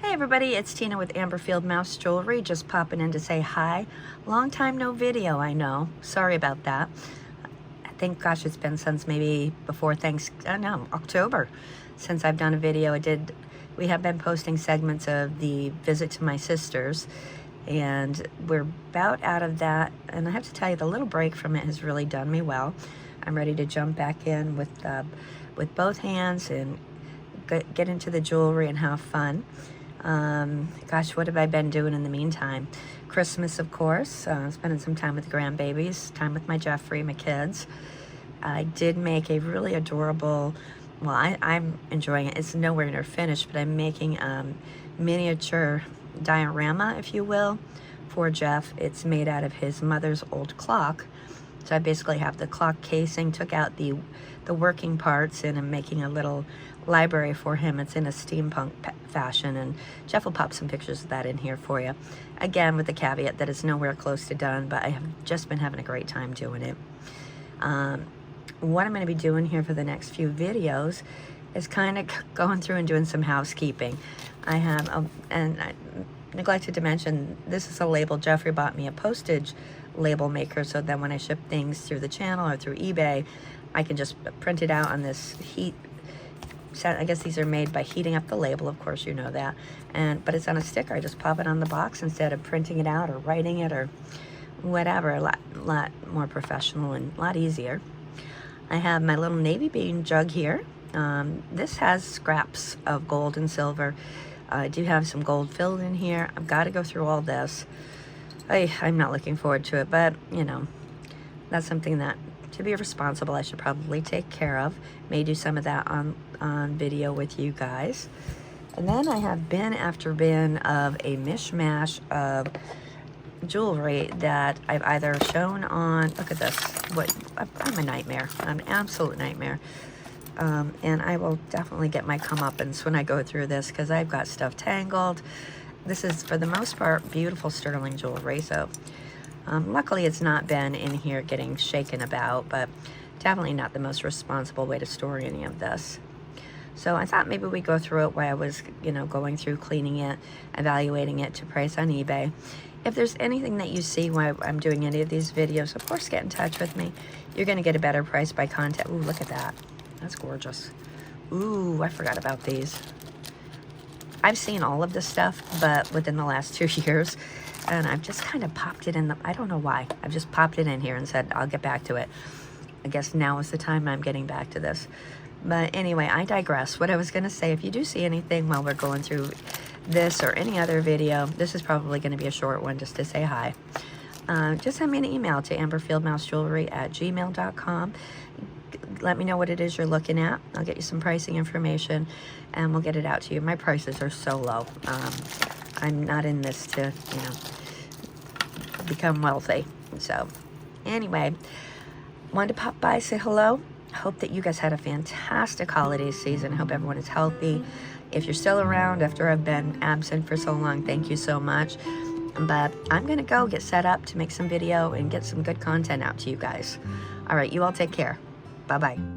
Hey everybody, it's Tina with Amber FieldMouse Jewelry, just popping in to say hi. Long time no video, I know. Sorry about that. I think, gosh, it's been since maybe before October, since I've done a video. We have been posting segments of the visit to my sister's, and we're about out of that. And I have to tell you, the little break from it has really done me well. I'm ready to jump back in with both hands and get into the jewelry and have fun. Gosh, what have I been doing in the meantime? Christmas, of course, spending some time with the grandbabies, time with my Jeffrey, my kids. I did make a really adorable, well, I'm enjoying it. It's nowhere near finished, but I'm making miniature diorama, if you will, for Jeff. It's made out of his mother's old clock. So I basically have the clock casing, took out the working parts, and I'm making a little library for him. It's in a steampunk fashion, and Jeff will pop some pictures of that in here for you. Again, with the caveat that it's nowhere close to done, but I have just been having a great time doing it. What I'm going to be doing here for the next few videos is kind of going through and doing some housekeeping. I have, and I neglected to mention, this is a label. Jeffrey bought me a postage label maker, so that when I ship things through the channel or through eBay, I can just print it out on this heat. I guess these are made by heating up the label, of course you know that, but it's on a sticker. I just pop it on the box instead of printing it out or writing it or whatever. A lot more professional and a lot easier. I have my little navy bean jug here. This has scraps of gold and silver. I do have some gold filled in here. I've got to go through all this. I'm not looking forward to it, but you know, that's something that, to be responsible, I should probably take care of. May do some of that on video with you guys. And then I have bin after bin of a mishmash of jewelry that I've either shown on, look at this, I'm a nightmare. I'm an absolute nightmare. And I will definitely get my comeuppance when I go through this, because I've got stuff tangled. This is, for the most part, beautiful sterling jewelry, so luckily it's not been in here getting shaken about, but definitely not the most responsible way to store any of this. So I thought maybe we'd go through it while I was, going through cleaning it, evaluating it to price on eBay. If there's anything that you see while I'm doing any of these videos, of course get in touch with me. You're going to get a better price by contact. Ooh, look at that. That's gorgeous. Ooh, I forgot about these. I've seen all of this stuff, but within the last 2 years, and I've just kind of popped it in I don't know why. I've just popped it in here and said, I'll get back to it. I guess now is the time I'm getting back to this. But anyway, I digress. What I was going to say, if you do see anything while we're going through this or any other video, this is probably going to be a short one just to say hi. Just send me an email to amberfieldmousejewelry@gmail.com. Let me know what it is you're looking at. I'll get you some pricing information, and we'll get it out to you. My prices are so low. I'm not in this to, become wealthy. So, anyway, wanted to pop by, say hello. Hope that you guys had a fantastic holiday season. Hope everyone is healthy. If you're still around after I've been absent for so long, thank you so much. But I'm going to go get set up to make some video and get some good content out to you guys. All right, you all take care. Bye-bye.